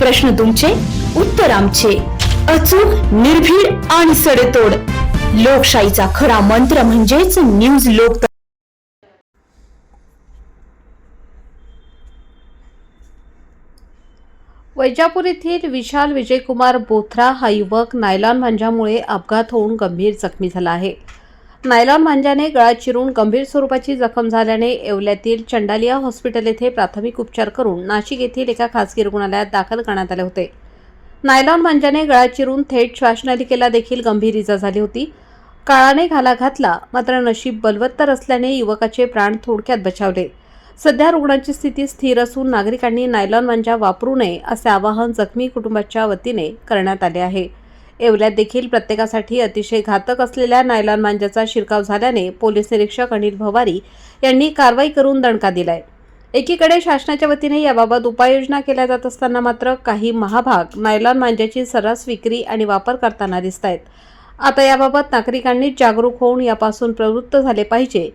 प्रश्न तुमचे, उत्तर आमचे. अचूक, निर्भीड आणि सडेतोड. लोकशाहीचा खरा मंत्र म्हणजेच न्यूज लोक. वैजापूर येथील विशाल विजयकुमार बोथरा हा युवक नायलॉन मांजामुळे अपघात होऊन गंभीर जखमी झाला आहे. नायलॉन मांजाने गळा चिरून गंभीर स्वरूपाची जखम झाल्याने येवल्यातील चंडालिया हॉस्पिटल येथे प्राथमिक उपचार करून नाशिक येथील एका खासगी रुग्णालयात दाखल करण्यात आले होते. नायलॉन मांजाने गळा चिरून थेट श्वासनलिकेला देखील गंभीर इजा झाली होती. काळाने घाला घातला, मात्र नशीब बलवत्तर असल्याने युवकाचे प्राण थोडक्यात बचावले. सध्या रुग्णाची स्थिती स्थिर असून नागरिकांनी नायलॉन मांजा वापरू नये असे आवाहन जखमी कुटुंबाच्या वतीने करण्यात आले आहे. येवल्यात देखील प्रत्येकासाठी अतिशय घातक असलेल्या नायलॉन मांजाचा शिरकाव झाल्याने पोलीस निरीक्षक अनिल भवारी यांनी कारवाई करून दणका दिलाय. एकीकडे शासनाच्या वतीने याबाबत उपाययोजना केल्या जात असताना मात्र काही महाभाग नायलॉन मांजाची सर्रास विक्री आणि वापर करताना दिसत आहेत. आता याबाबत नागरिकांनी जागरूक होऊन यापासून प्रवृत्त झाले पाहिजे.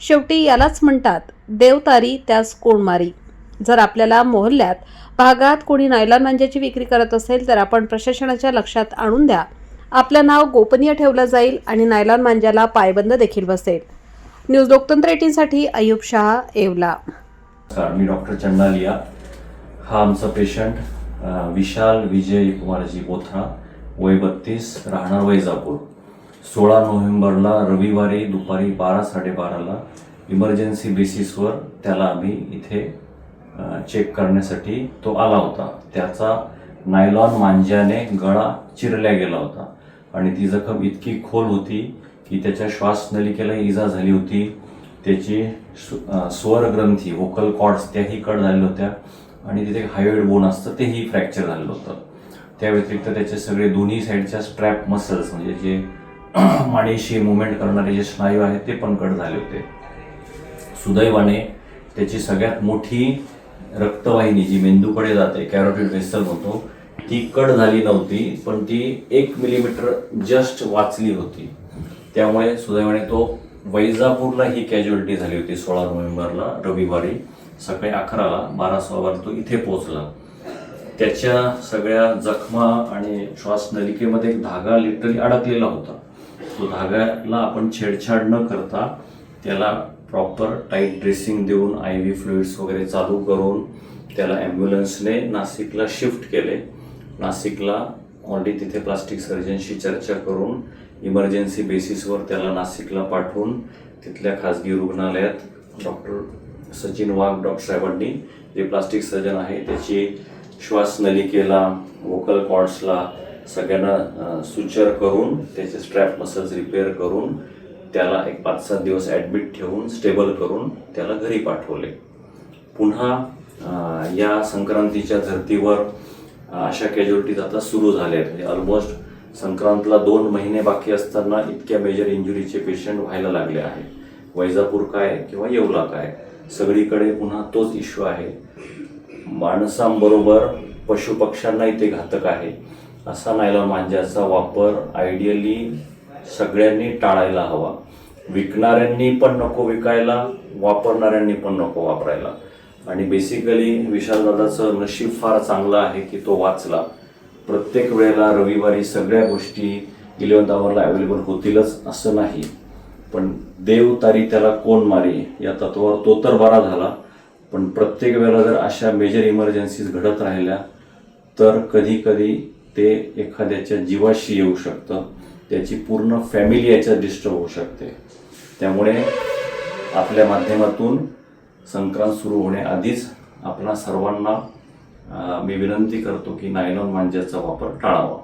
शेवटी यालाच म्हणतात, देव तारी त्यास कोण मारी. जर आपल्याला मोहल्ल्यात भागात कोणी नायलॉन मांजाची विक्री करत असेल तर आपण प्रशासनाच्या लक्षात आणून द्या. आपलं नाव गोपनीय ठेवलं जाईल आणि नायलॉन मांजाला पायबंद देखील बसेल. न्यूज लोकतंत्र 18 साठी अय्यूब शहा, येवला. मी डॉक्टर चंडालिया. हा आमचा पेशंट विशाल विजय कुमारजी बोथरा, वय 32, राहणार वैजापूर. 16 नोव्हेंबरला रविवारी दुपारी 12-12:30ला इमर्जन्सी बेसिसवर त्याला आम्ही इथे चेक करण्यासाठी तो आला होता. त्याचा नायलॉन मांज्याने गळा चिरल्या गेला होता आणि ती जखम इतकी खोल होती की त्याच्या श्वासनलिकेला इजा झाली होती. त्याची स्वरग्रंथी, व्होकल कॉर्ड्स त्याही कट झालेल्या होत्या आणि तिथे हायोइड बोन असतं तेही फ्रॅक्चर झालेलं होतं. त्या व्यतिरिक्त त्याचे सगळे दोन्ही साईडच्या स्ट्रॅप मसल्स म्हणजे जे मानेशी मुवमेंट करणारे जे स्नायू आहेत ते पण कट झाले होते. सुदैवाने त्याची सगळ्यात मोठी रक्तवाहिनी जी मेंदूकडे जाते, कॅरोटिड व्हेसल म्हणतो, ती कट झाली नव्हती, पण ती 1 मिलीमीटर जस्ट वाचली होती. त्यामुळे सुदैवाने तो वैजापूरला ही कॅज्युअलिटी झाली होती. 16 नोव्हेंबरला रविवारी सकाळी 11ला 12:15 तो इथे पोहोचला. त्याच्या सगळ्या जखमा आणि श्वासनलिकेमध्ये एक धागा लिटरली अडकलेला होता. तो धाग्याला आपण छेडछाड न करता त्याला प्रॉपर टाईट ड्रेसिंग देऊन IV फ्लुइड्स वगैरे चालू करून त्याला ॲम्ब्युलन्सने नाशिकला शिफ्ट केले. नाशिकला ऑलरेडी तिथे प्लास्टिक सर्जनशी चर्चा करून इमर्जन्सी बेसिसवर त्याला नाशिकला पाठवून तिथल्या खाजगी रुग्णालयात डॉक्टर सचिन वाघ डॉक्टर साहेबांनी, जे प्लास्टिक सर्जन आहे, त्याची श्वासनलिकेला, व्होकल कॉर्ड्सला सगळ्यांना सुचर करून त्याचे स्ट्रॅप मसल्स रिपेअर करून त्याला एक 5-7 दिवस ॲडमिट ठेवून स्टेबल करून त्याला घरी पाठवले. पुन्हा या संक्रांतीच्या धर्तीवर अशा कॅज्युअलिटीज आता सुरू झाल्या आहेत. म्हणजे ऑलमोस्ट संक्रांतला 2 महिने बाकी असताना इतक्या मेजर इंजुरीचे पेशंट व्हायला लागले आहे. वैजापूर काय किंवा येवला काय, सगळीकडे पुन्हा तोच इश्यू आहे. माणसांबरोबर पशुपक्ष्यांनाही ते घातक आहे. असा नायलॉन मांजाचा वापर आयडियली सगळ्यांनी टाळायला हवा. विकणाऱ्यांनी पण नको विकायला, वापरणाऱ्यांनी पण नको वापरायला. आणि बेसिकली विशाल दादाचं नशीब फार चांगलं आहे की तो वाचला. प्रत्येक वेळेला रविवारी सगळ्या गोष्टी 11th आवरला अवेलेबल होतीलच असं नाही, पण देव तारी त्याला कोण मारी या तत्वावर तो तर बरा झाला. पण प्रत्येक वेळेला जर अशा मेजर इमर्जन्सीज घडत राहिल्या तर कधी कधी ते एखाद्याच्या जीवाशी येऊ शकतं. त्याची पूर्ण फॅमिली याच्यात डिस्टर्ब होऊ शकते. त्यामुळे आपल्या माध्यमातून संक्रांत सुरू होण्याआधीच आपणा सर्वांना मी विनंती करतो की नायलॉन मांज्याचा वापर टाळावा.